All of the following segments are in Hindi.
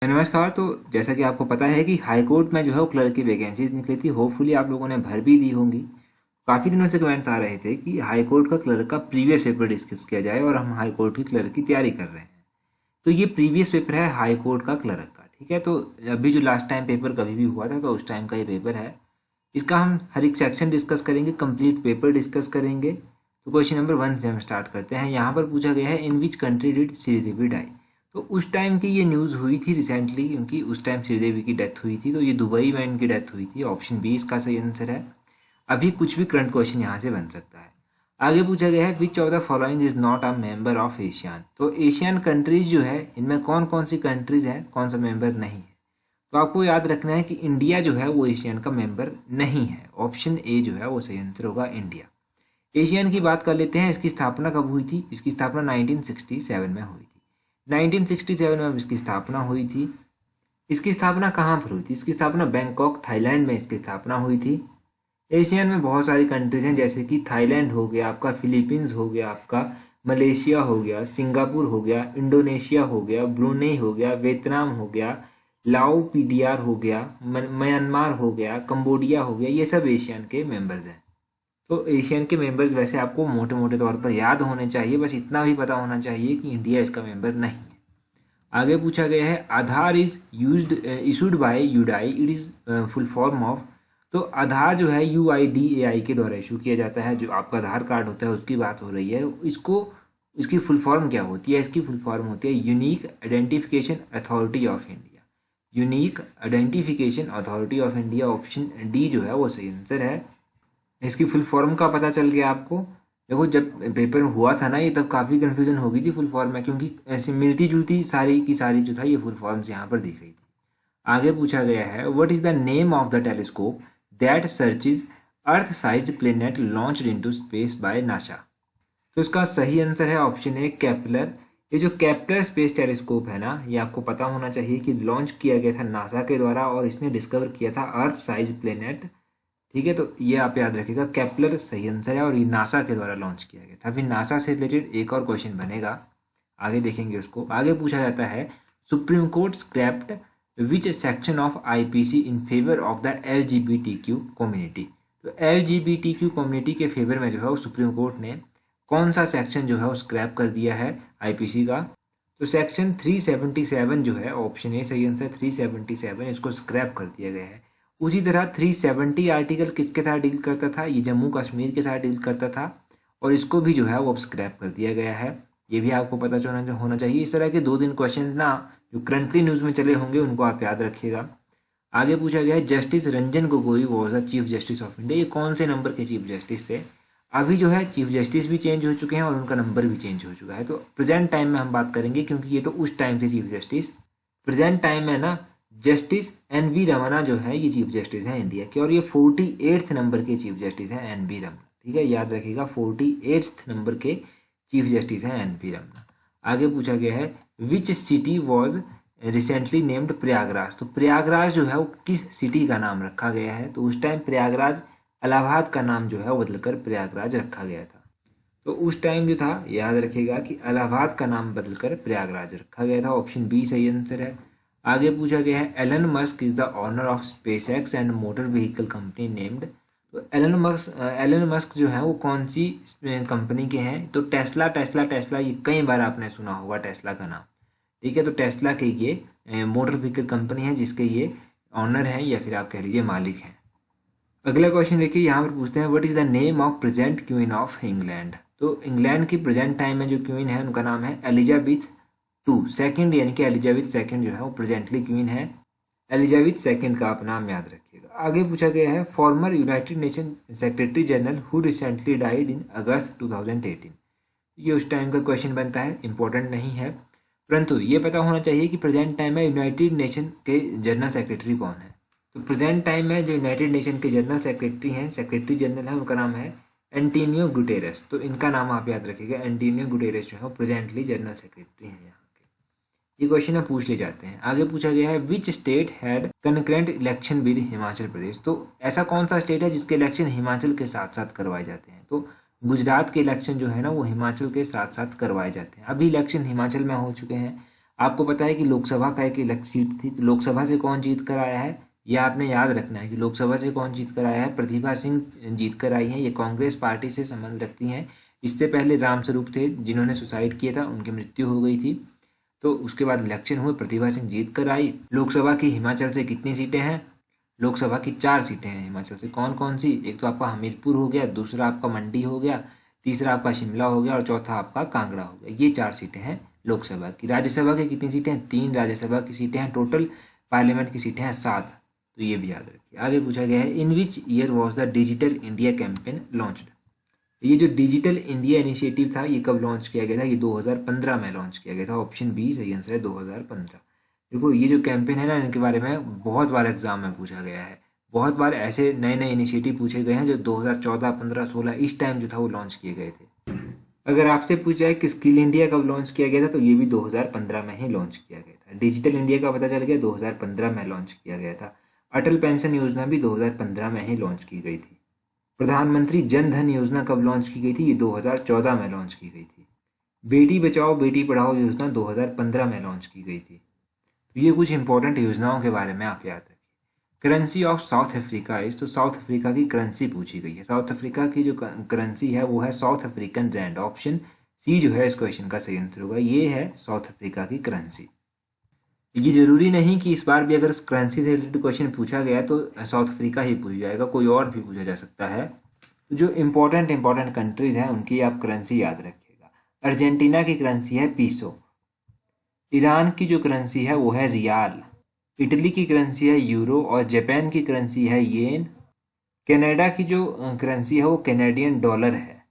नमस्कार। तो जैसा कि आपको पता है कि हाई कोर्ट में जो है वो क्लर्क की वैकेंसीज निकली थी। होपफुली आप लोगों ने भर भी दी होंगी। काफ़ी दिनों से कमेंट्स आ रहे थे कि हाई कोर्ट का क्लर्क का प्रीवियस पेपर डिस्कस किया जाए और हम हाई कोर्ट की क्लर्क की तैयारी कर रहे हैं। तो ये प्रीवियस पेपर है हाई कोर्ट का क्लर्क का, ठीक है। तो अभी जो लास्ट टाइम पेपर कभी भी हुआ था तो उस टाइम का ये पेपर है। इसका हम हर एक सेक्शन डिस्कस करेंगे, कंप्लीट पेपर डिस्कस करेंगे। तो क्वेश्चन नंबर 1 से हम स्टार्ट करते हैं। यहाँ पर पूछा गया है, in which country did Sridevi die. तो उस टाइम की ये न्यूज़ हुई थी रिसेंटली, क्योंकि उस टाइम श्रीदेवी की डेथ हुई थी। तो ये दुबई में इनकी डेथ हुई थी। ऑप्शन बी इसका सही आंसर है। अभी कुछ भी करंट क्वेश्चन यहाँ से बन सकता है। आगे पूछा गया है, which of the following is not a member of ASEAN. तो एशियन कंट्रीज जो है इनमें कौन कौन सी कंट्रीज हैं, कौन सा मेंबर नहीं है। तो आपको याद रखना है कि इंडिया जो है वो एशियन का मेंबर नहीं है। ऑप्शन ए जो है वो सही आंसर होगा, इंडिया। एशियन की बात कर लेते हैं। इसकी स्थापना कब हुई थी? इसकी स्थापना 1967 में हुई थी। 1967 में इसकी स्थापना हुई थी। इसकी स्थापना कहाँ पर हुई थी? इसकी स्थापना बैंकॉक, थाईलैंड में इसकी स्थापना हुई थी। एशियन में बहुत सारी कंट्रीज हैं, जैसे कि थाईलैंड हो गया आपका, फिलीपींस हो गया आपका, मलेशिया हो गया, सिंगापुर हो गया, इंडोनेशिया हो गया, ब्रुनेई हो गया, वियतनाम हो गया, लाओ पीडीआर हो गया, म्यांमार हो गया, कंबोडिया हो गया। ये सब एशियन के मेंबर्स हैं। तो एशियन के मेंबर्स वैसे आपको मोटे मोटे तौर पर याद होने चाहिए, बस इतना भी पता होना चाहिए कि इंडिया इसका मेंबर नहीं है। आगे पूछा गया है, Aadhaar is used issued by UIDAI, it is full form of. तो आधार जो है UIDAI के द्वारा इशू किया जाता है। जो आपका आधार कार्ड होता है उसकी बात हो रही है। इसको इसकी फुल फॉर्म क्या होती है? इसकी फुल फॉर्म होती है unique identification authority of India. Unique identification authority of India. Option D जो है वो सही आंसर है। इसकी फुल फॉर्म का पता चल गया आपको। देखो, जब पेपर हुआ था ना ये, तब काफ़ी कन्फ्यूजन हो गई थी फुल फॉर्म में, क्योंकि ऐसी मिलती जुलती सारी की सारी जो था ये फुल फॉर्म्स यहाँ पर दी गई थी। आगे पूछा गया है, what is the name of the telescope that searches earth sized planet launched into space by NASA. तो इसका सही आंसर है ऑप्शन ए, केपलर। ये जो केपलर स्पेस टेलीस्कोप है ना, ये आपको पता होना चाहिए कि लॉन्च किया गया था नासा के द्वारा और इसने डिस्कवर किया था अर्थ साइज प्लेनेट। ठीक है, तो ये आप याद रखिएगा, केपलर सही आंसर है और ये नासा के द्वारा लॉन्च किया गया था। अभी नासा से रिलेटेड एक और क्वेश्चन बनेगा, आगे देखेंगे उसको। आगे पूछा जाता है, supreme court scraped which section of IPC in favour of the LGBTQ community. तो LGBTQ कम्युनिटी के फेवर में जो है वो सुप्रीम कोर्ट ने कौन सा सेक्शन जो है वो स्क्रैप कर दिया है IPC का? तो सेक्शन 377 जो है, ऑप्शन ए सही आंसर, 377 इसको स्क्रैप कर दिया गया है। उसी तरह 370 आर्टिकल किसके साथ डील करता था? ये जम्मू कश्मीर के साथ डील करता था और इसको भी जो है वो अब स्क्रैप कर दिया गया है। ये भी आपको पता होना चाहिए। इस तरह के 2 दिन क्वेश्चन ना जो करंटली न्यूज़ में चले होंगे उनको आप याद रखिएगा। आगे पूछा गया है, justice Ranjan Gogoi was the chief justice of India. ये कौन से नंबर के चीफ जस्टिस थे? अभी जो है चीफ जस्टिस भी चेंज हो चुके हैं और उनका नंबर भी चेंज हो चुका है। तो प्रेजेंट टाइम में हम बात करेंगे, क्योंकि ये तो उस टाइम से चीफ जस्टिस। प्रेजेंट टाइम में ना जस्टिस NV रमना जो है ये चीफ जस्टिस हैं इंडिया के, और ये 48th नंबर के चीफ जस्टिस हैं NV रमना। ठीक है, याद रखिएगा, 48th नंबर के चीफ जस्टिस हैं NV रमना। आगे पूछा गया है, which city was recently named Prayagraj. तो प्रयागराज जो है वो किस सिटी का नाम रखा गया है? तो उस टाइम प्रयागराज इलाहाबाद का नाम जो है वो बदलकर प्रयागराज रखा गया था। तो उस टाइम जो था, याद रखिएगा कि इलाहाबाद का नाम बदलकर प्रयागराज रखा गया था। ऑप्शन बी सही आंसर है। आगे पूछा गया है, Elon Musk is the honour of SpaceX and motor vehicle company named. तो एलन मस्क जो है वो कौन सी कंपनी के हैं? तो टेस्ला टेस्ला टेस्ला, ये कई बार आपने सुना होगा टेस्ला का नाम। ठीक है, तो टेस्ला के ये मोटर व्हीकल कंपनी है जिसके ये ऑनर हैं या फिर आप कह लीजिए मालिक हैं। अगला क्वेश्चन देखिए, यहाँ पर पूछते हैं, what is the name of present queen of England. तो इंग्लैंड की प्रेजेंट टाइम में जो क्वीन है उनका नाम है एलिजाबेथ II, यानी कि एलिजाबेथ II जो है वो प्रेजेंटली क्वीन है। एलिजाबेथ II का आप नाम याद रखिएगा। आगे पूछा गया है, former United Nation secretary general who recently died in August 2018। ये उस टाइम का क्वेश्चन बनता है, इंपॉर्टेंट नहीं है, परंतु ये पता होना चाहिए कि प्रेजेंट टाइम में यूनाइटेड नेशन के जनरल सेक्रेटरी कौन है। तो प्रेजेंट टाइम में जो यूनाइटेड नेशन के जनरल सेक्रेटरी हैं, सेक्रेटरी जनरल है, उनका नाम है एंटोनियो गुटेरेस। तो इनका नाम आप याद रखिएगा, एंटोनियो गुटेरेस जो है प्रेजेंटली जनरल सेक्रेटरी हैं यहाँ के। ये क्वेश्चन हम पूछ ले जाते हैं। आगे पूछा गया है, which state had concurrent election with Himachal Pradesh. तो ऐसा कौन सा स्टेट है जिसके इलेक्शन हिमाचल के साथ साथ करवाए जाते हैं? तो गुजरात के इलेक्शन जो है ना वो हिमाचल के साथ साथ करवाए जाते हैं। अभी इलेक्शन हिमाचल में हो चुके हैं। आपको पता है कि लोकसभा का एक इलेक्शन सीट थी, तो लोकसभा से कौन जीत कर आया है, ये आपने याद रखना है कि लोकसभा से कौन जीत कर आया है, प्रतिभा सिंह जीत कर आई हैं। ये कांग्रेस पार्टी से संबंध रखती हैं। इससे पहले रामस्वरूप थे जिन्होंने सुसाइड किया था, उनकी मृत्यु हो गई थी। तो उसके बाद इलेक्शन हुए, प्रतिभा सिंह जीत कर आई। लोकसभा की हिमाचल से कितनी सीटें हैं, लोकसभा की 4 सीटें हैं हिमाचल से। कौन कौन सी, एक तो आपका हमीरपुर हो गया, दूसरा आपका मंडी हो गया, तीसरा आपका शिमला हो गया और चौथा आपका कांगड़ा हो गया। ये 4 सीटें हैं लोकसभा की। राज्यसभा की कितनी सीटें हैं, 3 राज्यसभा की सीटें हैं टोटल। पार्लियामेंट की सीटें हैं 7। तो ये भी याद रखिए। आगे पूछा गया है, in which year was the digital India campaign launched. ये जो डिजिटल इंडिया इनिशिएटिव था ये कब लॉन्च किया गया था, ये 2015 में लॉन्च किया गया था। ऑप्शन बी सही आंसर है, 2015। देखो ये जो कैंपेन है ना, इनके बारे में बहुत बार एग्जाम में पूछा गया है। बहुत बार ऐसे नए नए इनिशिएटिव पूछे गए हैं जो 2014, 15, 16 इस टाइम जो था वो लॉन्च किए गए थे। अगर आपसे पूछा है कि स्किल इंडिया कब लॉन्च किया गया था, तो ये भी 2015 में ही लॉन्च किया गया था। डिजिटल इंडिया का पता चल गया, 2015 में लॉन्च किया गया था। अटल पेंशन योजना भी 2015 में ही लॉन्च की गई थी। प्रधानमंत्री जन धन योजना कब लॉन्च की गई थी, ये 2014 में लॉन्च की गई थी। बेटी बचाओ बेटी पढ़ाओ योजना 2015 में लॉन्च की गई थी। तो ये कुछ इंपॉर्टेंट योजनाओं के बारे में आप याद रखिए। Currency of south Africa is, तो साउथ अफ्रीका की करेंसी पूछी गई है। साउथ अफ्रीका की जो करेंसी है वो है South African rand. Option C जो है इस क्वेश्चन का सही आंसर होगा, ये है साउथ अफ्रीका की करेंसी। ये जरूरी नहीं कि इस बार भी अगर करेंसी से रिलेटेड क्वेश्चन पूछा गया तो साउथ अफ्रीका ही पूछ जाएगा, कोई और भी पूछा जा सकता है। तो जो इंपॉर्टेंट कंट्रीज हैं उनकी आप करेंसी याद रखिएगा। अर्जेंटीना की करेंसी है पीसो। ईरान की जो करेंसी है वो है रियाल। इटली की करेंसी है यूरो और जापान की करेंसी है येन। कनाडा की जो करेंसी है वो कैनेडियन डॉलर है।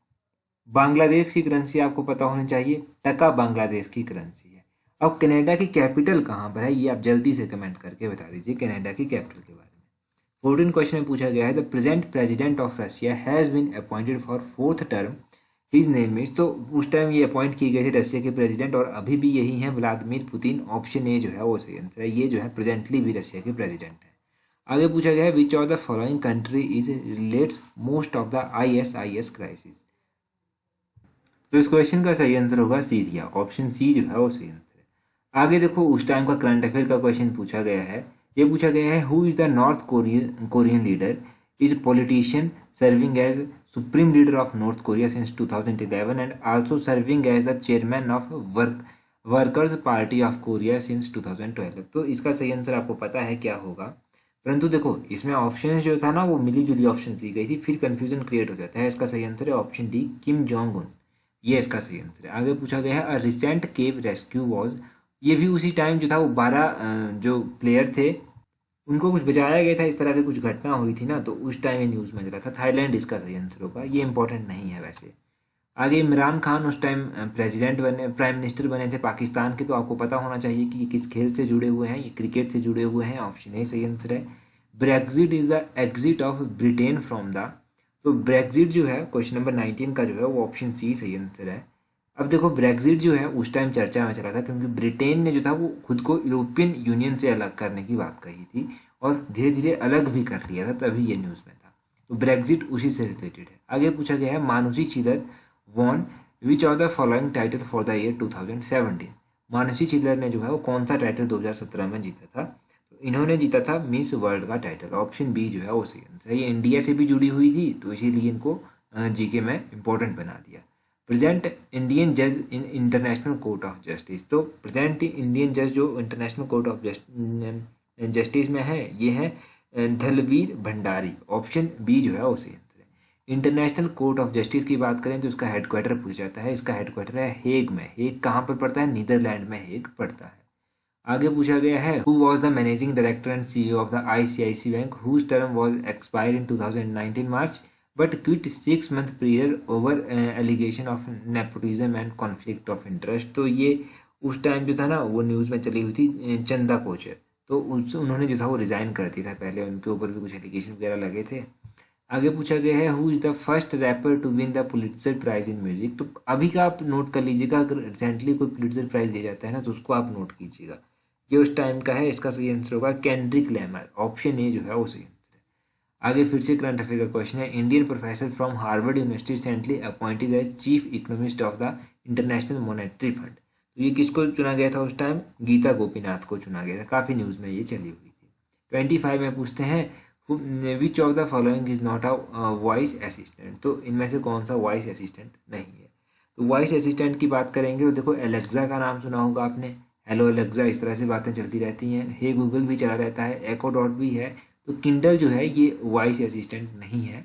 बांग्लादेश की करेंसी आपको पता होनी चाहिए, टका बांग्लादेश की करेंसी है। अब कनाडा की कैपिटल कहाँ पर है ये आप जल्दी से कमेंट करके बता दीजिए कनाडा की कैपिटल के बारे में। 14 क्वेश्चन में पूछा गया है, the present president of Russia has been appointed for 4th term, his name is. तो उस टाइम ये अपॉइंट किए गए थे रशिया के प्रेसिडेंट और अभी भी यही हैं, व्लादिमीर पुतिन। ऑप्शन ए जो है वो सही आंसर है, ये जो है प्रेजेंटली भी रशिया के प्रेसिडेंट है। आगे पूछा गया है, which of the following country is relates most of the ISIS crisis. तो इस क्वेश्चन का सही आंसर होगा सीरिया। ऑप्शन सी जो है वो सही आंसर है। आगे देखो उस टाइम का करंट अफेयर का क्वेश्चन पूछा गया है। ये पूछा गया है, who is the North Korean leader is politician serving as supreme leader of North Korea since 2011 and also serving as the chairman of Workers Party of Korea since 2012। तो इसका सही आंसर आपको पता है क्या होगा, परंतु देखो इसमें ऑप्शन जो था ना वो मिली जुली ऑप्शन दी गई थी, फिर कंफ्यूजन क्रिएट हो जाता है। इसका सही आंसर है option D, Kim Jong Un. ये इसका सही आंसर है। आगे पूछा गया है, a recent cave rescue was. ये भी उसी टाइम जो था वो 12 जो प्लेयर थे उनको कुछ बचाया गया था, इस तरह की कुछ घटना हुई थी ना, तो उस टाइम ये न्यूज़ में चला था। थाईलैंड इसका सही आंसर होगा, ये इंपॉर्टेंट नहीं है वैसे। आगे इमरान खान उस टाइम प्रेसिडेंट बने, प्राइम मिनिस्टर बने थे पाकिस्तान के, तो आपको पता होना चाहिए कि ये किस खेल से जुड़े हुए हैं, ये क्रिकेट से जुड़े हुए हैं। ऑप्शन ए सही आंसर है। Brexit is the exit of Britain from the, तो ब्रेक्जिट जो है क्वेश्चन नंबर 19 का जो है वो ऑप्शन सी सही आंसर है। अब देखो ब्रेक्जिट जो है उस टाइम चर्चा में चला था क्योंकि ब्रिटेन ने जो था वो खुद को यूरोपियन यूनियन से अलग करने की बात कही थी और धीरे धीरे अलग भी कर लिया था, तभी ये न्यूज़ में था। तो ब्रेक्जिट उसी से रिलेटेड है। आगे पूछा गया है, Manushi Chhillar won which of the following title for the year 2017। Manushi Chhillar ने जो है वो कौन सा टाइटल 2017 में जीता था, तो इन्होंने जीता था मिस वर्ल्ड का टाइटल। ऑप्शन बी जो है वो सही आंसर है। ये इंडिया से भी जुड़ी हुई थी तो इसीलिए इनको जीके में इंपॉर्टेंट बना दिया। प्रेजेंट इंडियन जज in international court of justice, तो प्रेजेंट इंडियन जज जो इंटरनेशनल कोर्ट ऑफ जस्टिस में है ये है धलवीर भंडारी। ऑप्शन बी जो है वो सही आंसर है। इंटरनेशनल कोर्ट ऑफ जस्टिस की बात करें तो इसका हेडक्वार्टर पूछा जाता है, इसका हेडक्वार्टर है हेग में। हेग कहाँ पर पड़ता है, नीदरलैंड में हेग पड़ता है। आगे पूछा गया है, who was the managing director and CEO of the ICICI bank whose term was expire in 2019 March but quit 6 month period over allegation of nepotism and conflict of interest. तो ये उस टाइम जो था ना वो न्यूज़ में चली हुई थी, चंदा कोचर। तो उन्होंने जो था वो रिज़ाइन कर दिया था, पहले उनके ऊपर भी कुछ एलिगेशन वगैरह लगे थे। आगे पूछा गया है, who is the first rapper to win the Pulitzer prize in music. तो अभी का आप नोट कर लीजिएगा, अगर रिसेंटली कोई पुलिट्जर प्राइज दिया जाता है ना तो उसको आप नोट कीजिएगा। ये उस टाइम का है, इसका सही आंसर होगा केंड्रिक लैमर। ऑप्शन ए जो है वो सही आंसर है। आगे फिर से करंट अफेयर का क्वेश्चन है, Indian professor from Harvard University recently appointed as chief economist of the International Monetary Fund. तो ये किसको चुना गया था उस टाइम? गीता गोपीनाथ को चुना गया था। काफ़ी न्यूज़ में ये चली हुई थी। 25 में पूछते हैं विच of the following is not a voice assistant. तो इनमें से कौन सा वॉइस असिस्टेंट नहीं है? तो वॉइस असिस्टेंट की बात करेंगे तो देखो, एलेक्सा का नाम सुना होगा आपने। हेलो एलेक्सा, इस तरह से बातें चलती रहती हैं। हे गूगल भी चला रहता है, एको डॉट भी है। तो किंडल जो है ये वॉइस असिस्टेंट नहीं है।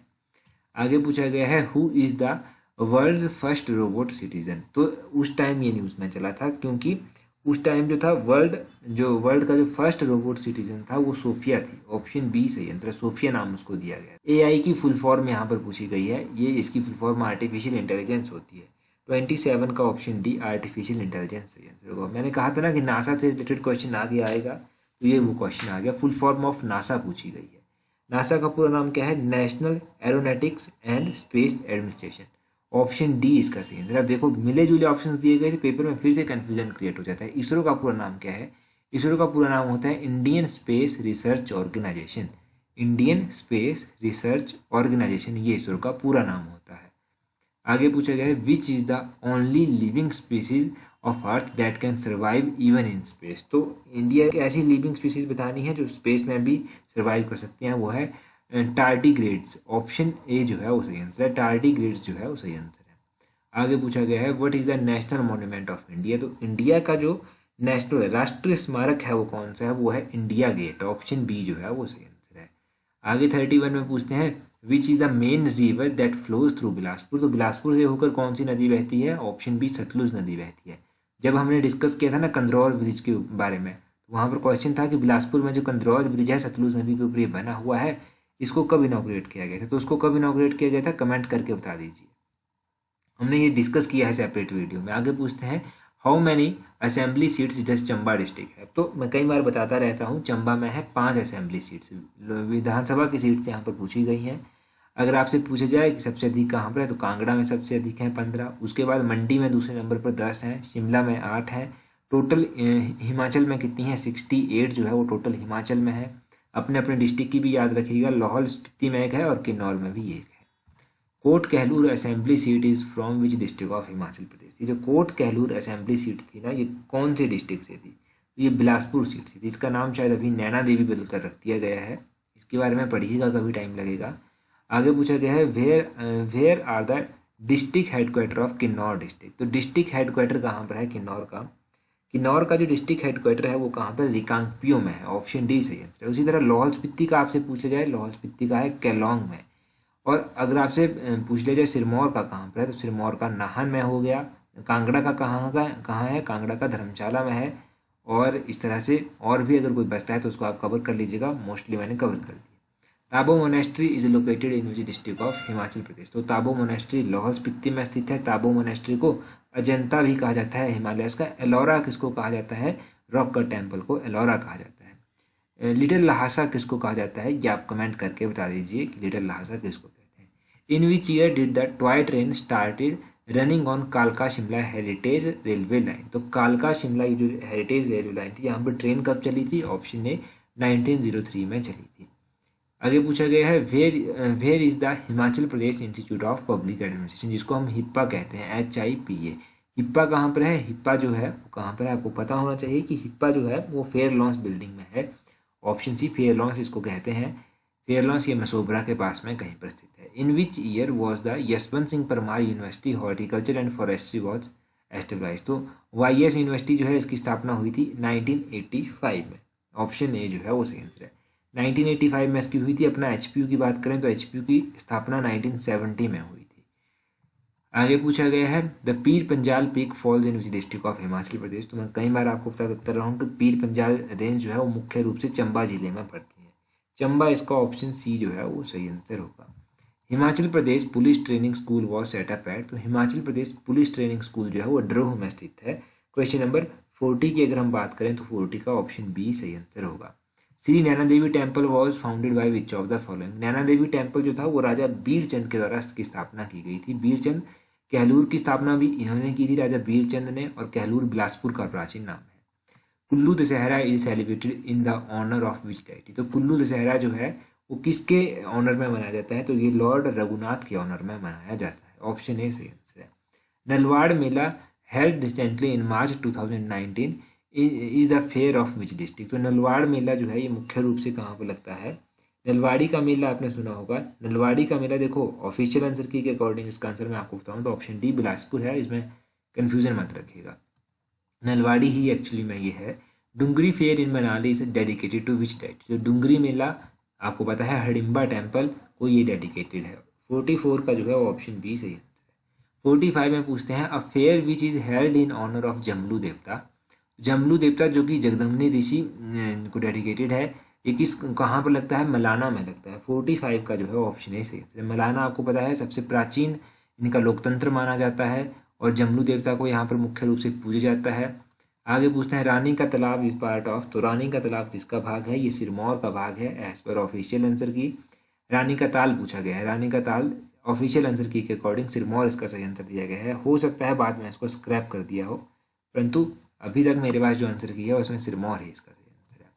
आगे पूछा गया है who is the world's first robot citizen. तो उस टाइम ये न्यूज़ में चला था, क्योंकि उस टाइम जो था वर्ल्ड का जो फर्स्ट रोबोट सिटीजन था वो सोफिया थी। ऑप्शन बी सही आंसर है, सोफिया नाम उसको दिया गया। एआई की फुल फॉर्म यहाँ पर पूछी गई है। ये इसकी फुल फॉर्म आर्टिफिशियल इंटेलिजेंस होती है। 27 का ऑप्शन डी आर्टिफिशियल इंटेलिजेंस सही आंसर होगा। मैंने कहा था ना कि नासा से रिलेटेड क्वेश्चन आगे आएगा, तो ये वो क्वेश्चन आ गया। फुल फॉर्म ऑफ नासा पूछी गई है। नासा का पूरा नाम क्या है? National aeronautics and space administration. Option D इसका सही आंसर। अब देखो, मिले जुले ऑप्शंस दिए गए थे, पेपर में फिर से कंफ्यूजन क्रिएट हो जाता है। इसरो का पूरा नाम क्या है? इसरो का पूरा नाम होता है Indian Space Research Organisation. Indian Space Research Organisation, ये इसरो का पूरा नाम होता है। आगे पूछा गया है which is the only living species of earth that can survive even in space. तो इंडिया की ऐसी लिविंग स्पीसीज बतानी है जो स्पेस में भी सर्वाइव कर सकती हैं, वो है टार्डिग्रेड्स। ऑप्शन ए जो है वो सही आंसर है, टार्डिग्रेड्स जो है वो सही आंसर है। आगे पूछा गया है what is the national monument of India. तो इंडिया का जो नेशनल राष्ट्रीय स्मारक है वो कौन सा है? वो है इंडिया गेट। ऑप्शन बी जो है वो सही आंसर है। आगे 31 में पूछते हैं which is the main river that flows through Bilaspur. तो बिलासपुर से होकर कौन सी नदी बहती है? ऑप्शन बी सतलुज नदी बहती है। जब हमने डिस्कस किया था ना कंदरौर ब्रिज के बारे में, तो वहाँ पर क्वेश्चन था कि बिलासपुर में जो कंदरौर ब्रिज है सतलुज नदी के ऊपर ये बना हुआ है, इसको कब इनॉग्रेट किया गया था? तो उसको कब इनॉग्रेट किया गया था, कमेंट करके बता दीजिए। हमने ये डिस्कस किया है सेपरेट वीडियो में। आगे पूछते हैं how many assembly seats just Chamba district है। तो मैं कई बार बताता रहता हूँ, चंबा में है 5 असेंबली सीट्स। विधानसभा की सीट्स यहाँ पर पूछी गई हैं। अगर आपसे पूछा जाए कि सबसे अधिक कहाँ पर है, तो कांगड़ा में सबसे अधिक है 15। उसके बाद मंडी में दूसरे नंबर पर 10 हैं, शिमला में 8 हैं। टोटल हिमाचल में कितनी है? 68 जो है वो टोटल हिमाचल में है। अपने अपने डिस्ट्रिक्ट की भी याद रखिएगा, लाहौल स्पीति में एक है और किन्नौर में भी एक है। Kot Kahlur assembly seat is from which district of Himachal Pradesh. ये जो कोट कहलूर असेंबली सीट थी ना, ये कौन से डिस्ट्रिक्ट से थी? तो ये बिलासपुर सीट से थी। इसका नाम शायद अभी नैना देवी बदल कर रख दिया गया है। इसके बारे में पढ़िएगा, कभी टाइम लगेगा। आगे पूछा गया है where are the district headquarter of Kinnaur district. तो डिस्ट्रिक्ट हेडक्वार्टर कहाँ पर है किन्नौर का? किन्नौर का जो डिस्ट्रिक्ट हेडक्वार्टर है वो कहाँ पर? रिकांगपियो में है। ऑप्शन डी सही आंसर है। उसी तरह लाहौल स्पीति का आपसे पूछा जाए, लाहौल स्पीति का है केलोंग में। और अगर आपसे पूछ लिया जाए सिरमौर का कहाँ पर है, तो सिरमौर का नाहन में हो गया। कांगड़ा का कहाँ है? कांगड़ा का धर्मशाला में है। और इस तरह से और भी अगर कोई बचता है तो उसको आप कवर कर लीजिएगा, मोस्टली मैंने कवर कर दिया। Tabo monastery is located in which district of Himachal Pradesh. तो ताबो मोनेस्ट्री लाहौल स्पीति में स्थित है। ताबो मोनेस्ट्री को अजंता भी कहा जाता है हिमालयस का। एलोरा किसको कहा जाता है? रॉक कट टेम्पल को एलोरा कहा जाता है। लिटिल लहासा किसको कहा जाता है? ये आप कमेंट करके बता दीजिए कि लिटिल लहासा किसको कहते हैं। In which year did the toy train started running on कालका शिमला हेरिटेज रेलवे लाइन। तो कालका शिमला ये जो हेरिटेज रेलवे लाइन थी, यहाँ पर ट्रेन कब चली थी? ऑप्शन ए 1903 में चली थी। आगे पूछा गया है where is the Himachal Pradesh Institute of Public Administration, जिसको हम हिप्पा कहते हैं, HIPA। हिप्पा कहाँ पर है? हिप्पा जो है वो कहाँ पर है? आपको पता होना चाहिए कि हिप्पा जो है वो फेयर लॉन्स बिल्डिंग में है। ऑप्शन सी फेयर लॉन्स इसको कहते हैं। फेयर लॉन्स ये मसोबरा के पास में कहीं पर स्थित है। In which year was the Yashwant Singh Parmar university horticulture and forestry was established. तो YS यूनिवर्सिटी जो है इसकी स्थापना हुई थी 1985 में। ऑप्शन ए जो है वो सही आंसर है। 1985 में इसकी हुई थी। अपना HPU की बात करें तो HPU की स्थापना 1970 में हुई थी। आगे पूछा गया है the Pir Panjal peak falls in which district of Himachal Pradesh. तो मैं कई बार आपको बता रहा हूँ कि पीर पंजाल रेंज जो है वो मुख्य रूप से चंबा जिले में पड़ती है। चंबा, इसका ऑप्शन सी जो है वो सही आंसर होगा। Himachal Pradesh police training school was set up at. तो Himachal Pradesh police training school जो है वो ड्रोह में स्थित है। क्वेश्चन नंबर 40 की अगर हम बात करें तो 40 का ऑप्शन बी सही आंसर होगा। Shri Naina Devi temple was founded by which of the following. Naina Devi temple जो था वो राजा बीरचंद के द्वारा इसकी स्थापना की गई थी। बीरचंद, कहलूर की स्थापना भी इन्होंने की थी, राजा बीरचंद ने। और कहलूर बिलासपुर का प्राचीन नाम है। Kullu Dussehra is celebrated in the honour of which deity. तो कुल्लू दशहरा जो है वो किसके ऑनर में मनाया जाता है? तो ये लॉर्ड रघुनाथ के ऑनर में मनाया जाता है। ऑप्शन ए सही आंसर है। नलवाड़ मेला held recently in March 2019 is the fair of which district? तो नलवाड़ मेला जो है ये मुख्य रूप से कहाँ पर लगता है? नलवाड़ी का मेला आपने सुना होगा। नलवाड़ी का मेला देखो ऑफिशियल आंसर की के अकॉर्डिंग इसका आंसर मैं आपको बताऊँ तो ऑप्शन डी बिलासपुर है, इसमें कन्फ्यूजन मत रखिएगा। नलवाड़ी ही एक्चुअली में ये है। Dungri fair in Manali is dedicated to which deity? जो डुंगरी मेला आपको पता है हडिम्बा टेम्पल को ये डेडिकेटेड है। 44 का जो है वो ऑप्शन बी सही है। 45 में पूछते हैं a fair which is held in honour of Jamlu Devta. Jamlu देवता जो कि जगदम्बिनी ऋषि को डेडिकेटेड है, ये किस कहाँ पर लगता है? मलाना में लगता है। 45 का जो है ऑप्शन ए सही है। मलाना आपको पता है सबसे प्राचीन इनका लोकतंत्र माना जाता है और जमलू देवता को यहाँ पर मुख्य रूप से पूजा जाता है। आगे पूछते हैं रानी का तालाब इज पार्ट ऑफ। तो रानी का तालाब किसका भाग है? ये सिरमौर का भाग है एज पर ऑफिशियल आंसर की। रानी का ताल पूछा गया है। रानी का ताल ऑफिशियल आंसर की के अकॉर्डिंग सिरमौर इसका सही आंसर दिया गया है। हो सकता है बाद में इसको स्क्रैप कर दिया हो, परंतु अभी तक मेरे पास जो आंसर की है उसमें सिरमौर है इसका सही आंसर है।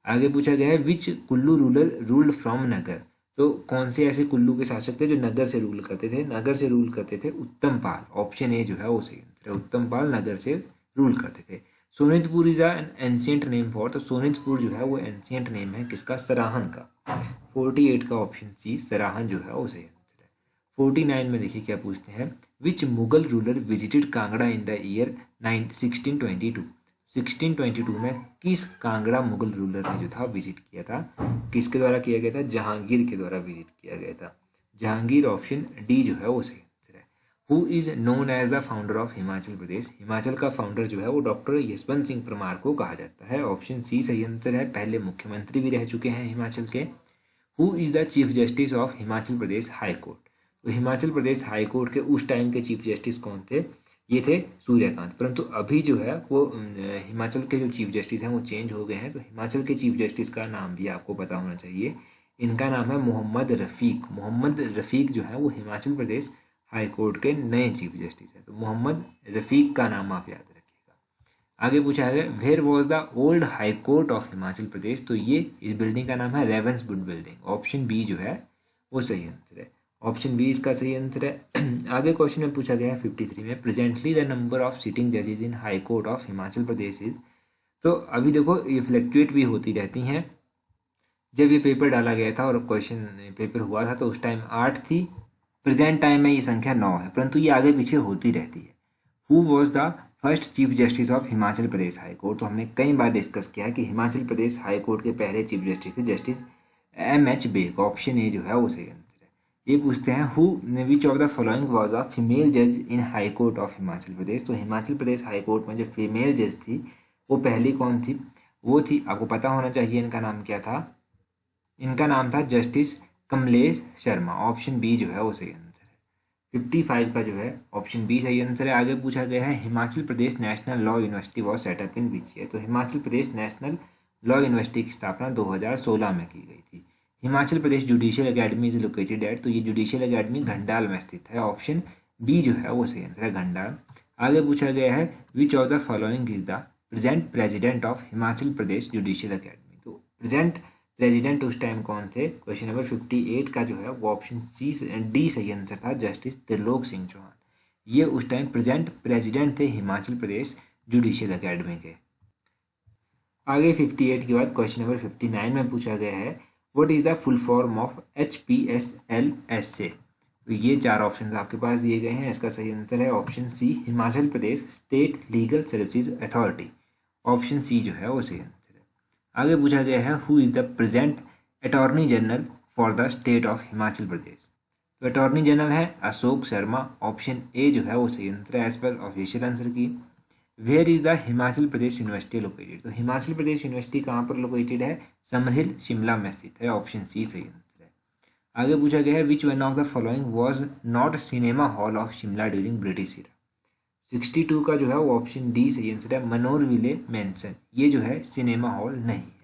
आगे पूछा गया है विच कुल्लू रूलर रूल्ड फ्रॉम नगर। तो कौन से ऐसे कुल्लू के शासक थे जो नगर से रूल करते थे? नगर से रूल करते थे उत्तम पाल। ऑप्शन ए जो है वो सही आंसर है। उत्तम पाल नगर से रूल करते थे। Sonitpur is an ancient name for. तो सोनितपुर जो है वो एंशियंट नेम है किसका? सराहन का। 48 का ऑप्शन सी सराहन जो है वो सही आंसर है। 49 में देखिए क्या पूछते हैं which Mughal ruler visited Kangra in the year 1622। 1622 में किस कांगड़ा मुगल रूलर ने जो था विजिट किया था? किसके द्वारा किया गया था? जहांगीर के द्वारा विजिट किया गया था। जहांगीर ऑप्शन डी जो है वो सही आंसर है। Who is known as the founder of Himachal Pradesh. Himachal का फाउंडर जो है वो डॉक्टर यशवंत सिंह परमार को कहा जाता है। ऑप्शन सी सही आंसर है। पहले मुख्यमंत्री भी रह चुके हैं हिमाचल के। Who is the chief justice of Himachal Pradesh high court. तो हिमाचल प्रदेश हाई कोर्ट के उस टाइम के चीफ जस्टिस कौन थे? ये थे सूर्यकांत। परंतु अभी जो है वो हिमाचल के जो चीफ जस्टिस हैं वो चेंज हो गए हैं। तो हिमाचल के चीफ जस्टिस का नाम भी आपको पता होना चाहिए। इनका नाम है मोहम्मद रफ़ीक। मोहम्मद रफ़ीक जो है वो हिमाचल प्रदेश हाई कोर्ट के नए चीफ जस्टिस हैं। तो मोहम्मद रफ़ीक का नाम आप याद रखिएगा। आगे पूछा है where was the old high court of Himachal Pradesh. तो ये इस बिल्डिंग का नाम है रेवंसवुड बिल्डिंग। ऑप्शन बी जो है वो सही आंसर है। ऑप्शन बी इसका सही आंसर है। आगे क्वेश्चन में पूछा गया है 53 में presently the number of sitting जजेस in high court of Himachal Pradesh is. तो अभी देखो ये फ्लैक्चुएट भी होती रहती हैं। जब ये पेपर डाला गया था और क्वेश्चन पेपर हुआ था तो उस टाइम 8 थी, प्रेजेंट टाइम में ये संख्या 9 है, परंतु ये आगे पीछे होती रहती है। Who was the first chief justice of Himachal Pradesh high court. तो हमने कई बार डिस्कस किया है कि हिमाचल प्रदेश हाई कोर्ट के पहले चीफ जस्टिस थे justice M.H. Beg. Option A जो है वो सही आंसर है। ये पूछते हैं who which of the following was a female जज in high court of Himachal Pradesh. तो हिमाचल प्रदेश हाई कोर्ट में जो फीमेल जज थी वो पहली कौन थी? वो थी, आपको पता होना चाहिए इनका नाम क्या था। इनका नाम था justice Kamlesh Sharma. Option B जो है वो सही आंसर है। 55 का जो है ऑप्शन बी सही आंसर है। आगे पूछा गया है Himachal Pradesh national law university was set up in which year. तो Himachal Pradesh national law university की स्थापना 2016 में की गई थी। Himachal Pradesh judicial academy is located at. तो ये जुडिशियल अकेडमी घंडाल में स्थित है। ऑप्शन बी जो है वो सही आंसर है, घंडाल। आगे पूछा गया है which of the following is the present president of Himachal Pradesh judicial academy. तो प्रेजेंट प्रेसिडेंट उस टाइम कौन थे? क्वेश्चन नंबर 58 का जो है वो ऑप्शन सी डी सही आंसर था, जस्टिस त्रिलोक सिंह चौहान। ये उस टाइम प्रेजेंट प्रेसिडेंट थे हिमाचल प्रदेश जुडिशियल अकेडमी के। आगे 58 के बाद क्वेश्चन नंबर 59 में पूछा गया है what is the full form of HPSLSA। तो ये 4 ऑप्शन आपके पास दिए गए हैं। इसका सही आंसर है option C Himachal Pradesh state legal services authority. Option C जो है वो सही आंसर। आगे पूछा गया है who is the present attorney general for the state of Himachal Pradesh. तो अटॉर्नी जनरल है अशोक शर्मा। ऑप्शन ए जो है वो सही आंसर है एज पर official answer key. Where is the Himachal Pradesh university located. तो हिमाचल प्रदेश यूनिवर्सिटी कहाँ पर लोकेटेड है? समरहिल शिमला में स्थित है। ऑप्शन सी सही आंसर है। आगे पूछा गया है which one of the following was not cinema hall of Shimla during British era. 62 का जो है वो ऑप्शन डी सही आंसर है, मनोर विले मैंसन। ये जो है सिनेमा हॉल नहीं है।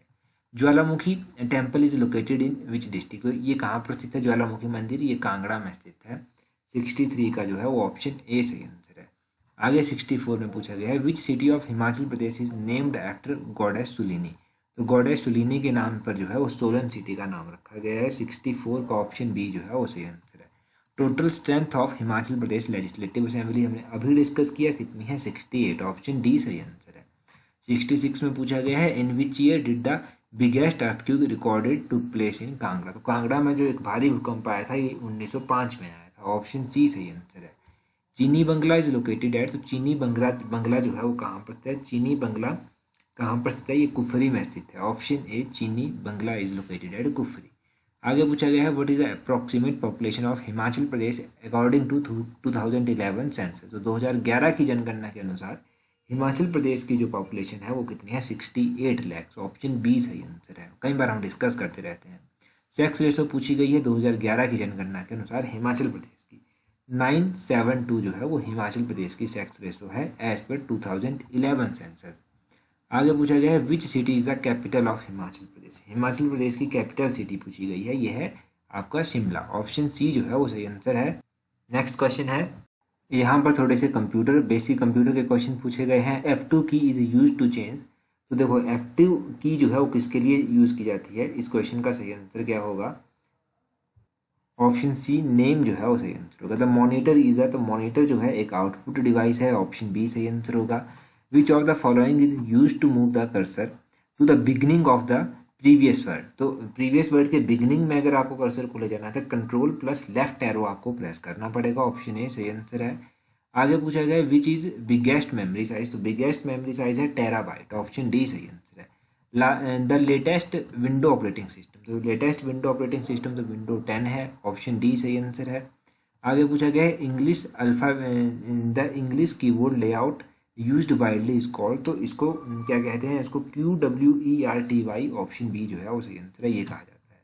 ज्वालामुखी temple is located in which district. तो ये कहाँ पर स्थित है ज्वालामुखी मंदिर? ये कांगड़ा में स्थित है। 63 का जो है वो ऑप्शन ए सही आंसर है। आगे 64 में पूछा गया है which city of Himachal Pradesh is named after goddess Shoolini. तो गॉडेस सुलिनी के नाम पर जो है वो सोलन सिटी का नाम रखा गया है। 64 का ऑप्शन बी जो है वो सही आंसर है। Total strength of Himachal Pradesh legislative assembly हमने अभी डिस्कस किया, कितनी है 68। ऑप्शन डी सही आंसर है। 66 में पूछा गया है in which year did the biggest earthquake recorded to place in Kangra. तो कांगड़ा में जो एक भारी भूकंप आया था ये 1905 में आया था। ऑप्शन सी सही आंसर है। चीनी बंगला इज लोकेटेड एट, तो चीनी बंगला जो है वो कहाँ पर स्थित है? चीनी बंगला कहाँ पर स्थित है? ये कुफरी में स्थित है। Option A Chini bungalow is located at Kufri. आगे पूछा गया है what is the approximate population of Himachal Pradesh according to 2011 census. तो 2011 की जनगणना के अनुसार हिमाचल प्रदेश की जो पॉपुलेशन है वो कितनी है? 68 लाख। ऑप्शन बी सही आंसर है। कई बार हम डिस्कस करते रहते हैं। सेक्स रेशो पूछी गई है 2011 की जनगणना के अनुसार हिमाचल प्रदेश की 972 जो है वो हिमाचल प्रदेश की सेक्स रेशो है एज पर 2011 सेंसस। आगे पूछा गया है which city is the capital of Himachal Pradesh. Himachal Pradesh की कैपिटल सिटी पूछी गई है, यह है आपका शिमला। ऑप्शन सी जो है वो सही आंसर है। नेक्स्ट क्वेश्चन है, यहाँ पर थोड़े से बेसिक कंप्यूटर के क्वेश्चन पूछे गए हैं। F2 की इज यूज टू चेंज। तो देखो F2 की जो है वो किसके लिए यूज की जाती है? इस क्वेश्चन का सही आंसर क्या होगा? ऑप्शन सी नेम जो है वो सही आंसर होगा। द मॉनिटर इज तो मॉनिटर जो है एक आउटपुट डिवाइस है। ऑप्शन बी सही आंसर होगा। Which of the following is use to move the cursor to the beginning of the previous word. तो प्रीवियस वर्ड के बिगनिंग में अगर आपको कर्सर को ले जाना है तो कंट्रोल प्लस लेफ्ट एरो आपको प्रेस करना पड़ेगा। ऑप्शन ए सही आंसर है। आगे पूछा गया which is biggest memory size. तो बिगेस्ट मेमोरी साइज है टेराबाइट। ऑप्शन डी सही आंसर है। The latest window operating system. तो लेटेस्ट विंडो ऑपरेटिंग सिस्टम तो विंडो 10 है। ऑप्शन डी सही आंसर है। आगे पूछा गया है English alpha the English keyboard layout used widely is called. तो इसको क्या कहते हैं? इसको QWERTY। ऑप्शन बी जो है वो सही आंसर है, ये कहा जाता है।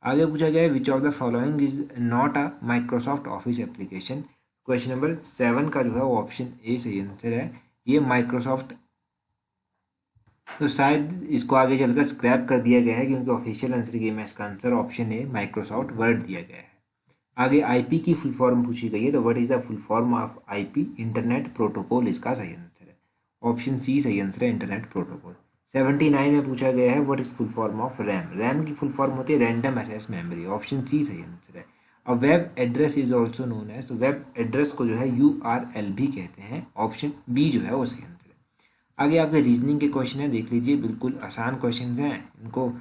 आगे पूछा गया है which of the following is not a Microsoft office application. Question number 7 का जो है वो ऑप्शन ए सही आंसर है, ये माइक्रोसॉफ्ट। तो शायद इसको आगे चलकर स्क्रैप कर दिया गया है क्योंकि ऑफिशियल आंसर की में इसका answer option A Microsoft word दिया गया है। आगे आईपी की फुल फॉर्म पूछी गई है, तो what is the full form of IP? Internet protocol इसका सही आंसर है। ऑप्शन सी सही आंसर है, इंटरनेट प्रोटोकॉल। 79 में पूछा गया है what is full form of RAM. RAM की फुल फॉर्म होती है random access memory. Option C सही आंसर है। अब web address is also known as, तो वेब एड्रेस को जो है URL भी कहते हैं। ऑप्शन बी जो है वो सही आंसर है। आगे आपके रीजनिंग के क्वेश्चन है, देख लीजिए, बिल्कुल आसान क्वेश्चन हैं, इनको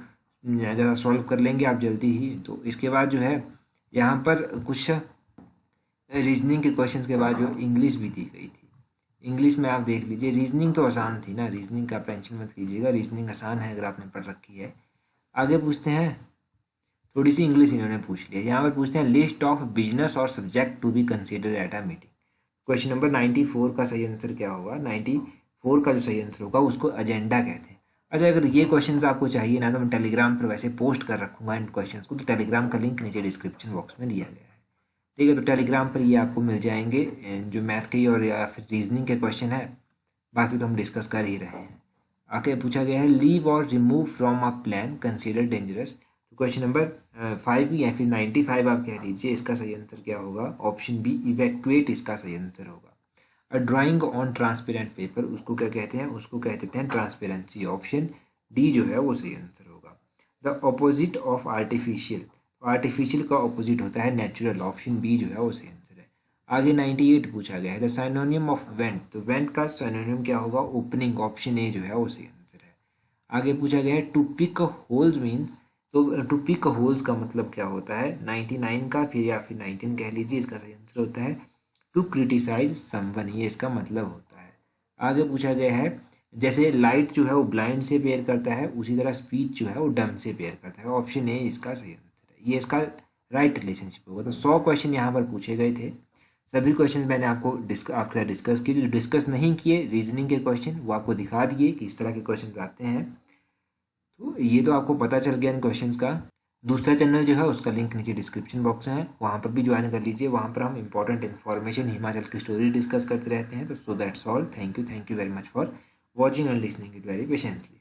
ज़्यादा सॉल्व कर लेंगे आप जल्दी ही। तो इसके बाद जो है यहाँ पर कुछ रीजनिंग के क्वेश्चंस के बाद जो इंग्लिश भी दी गई थी। इंग्लिश में आप देख लीजिए, रीजनिंग तो आसान थी ना, रीजनिंग का टेंशन मत कीजिएगा, रीजनिंग आसान है अगर आपने पढ़ रखी है। आगे पूछते हैं, थोड़ी सी इंग्लिश इन्होंने पूछ लिया। यहाँ पर पूछते हैं लिस्ट ऑफ बिजनेस और subject to be consider at a meeting. Question number 94 का सही आंसर क्या होगा? 94 का जो सही आंसर होगा उसको एजेंडा कहते हैं। अच्छा, अगर ये क्वेश्चंस आपको चाहिए ना तो मैं टेलीग्राम पर वैसे पोस्ट कर रखूँगा इन क्वेश्चंस को, तो टेलीग्राम का लिंक नीचे डिस्क्रिप्शन बॉक्स में दिया गया है। ठीक है, तो टेलीग्राम पर ये आपको मिल जाएंगे जो मैथ के और या फिर रीजनिंग के क्वेश्चन है। बाकी तो हम डिस्कस कर ही रहे हैं। आगे पूछा गया है लीव और remove from a plan consider dangerous. तो क्वेश्चन नंबर 5 या फिर 95 आप कह लीजिए, इसका सही आंसर क्या होगा? ऑप्शन बी इवैक्यूएट इसका सही आंसर होगा। ड्राइंग ऑन ट्रांसपेरेंट पेपर उसको क्या कहते हैं? उसको कहते हैं ट्रांसपेरेंसी। ऑप्शन डी जो है वो सही आंसर होगा। The opposite of artificial, artificial का ऑपोजिट होता है नेचुरल। ऑप्शन बी जो है वो सही आंसर है। आगे 98 पूछा गया है द साइनोनियम ऑफ वेंट, तो वेंट का साइनोनियम क्या होगा? ओपनिंग। ऑप्शन ए जो है वो सही आंसर है। आगे पूछा गया है टू पिक होल्स मीन्स, तो टू पिक होल्स का मतलब क्या होता है? 99 का फिर या फिर 19 कह लीजिए, इसका सही आंसर होता है टू क्रिटिसाइज समवन, ये इसका मतलब होता है। आगे पूछा गया है जैसे लाइट जो है वो ब्लाइंड से पेयर करता है, उसी तरह स्पीच जो है वो डम से पेयर करता है। ऑप्शन ए इसका सही आंसर है, ये इसका राइट रिलेशनशिप होगा। तो 100 क्वेश्चन यहाँ पर पूछे गए थे। सभी क्वेश्चन मैंने आपको आपके साथ डिस्कस किए। जो डिस्कस नहीं किए रीजनिंग के क्वेश्चन वो आपको दिखा दिए कि इस तरह के क्वेश्चन आते हैं। तो ये तो आपको पता चल गया इन क्वेश्चंस का। दूसरा चैनल जो है उसका लिंक नीचे डिस्क्रिप्शन बॉक्स में है, वहाँ पर भी ज्वाइन कर लीजिए। वहाँ पर हम इंपॉर्टेंट इन्फॉर्मेशन हिमाचल की स्टोरी डिस्कस करते रहते हैं। तो so that's all, thank you very much for watching and listening it very patiently.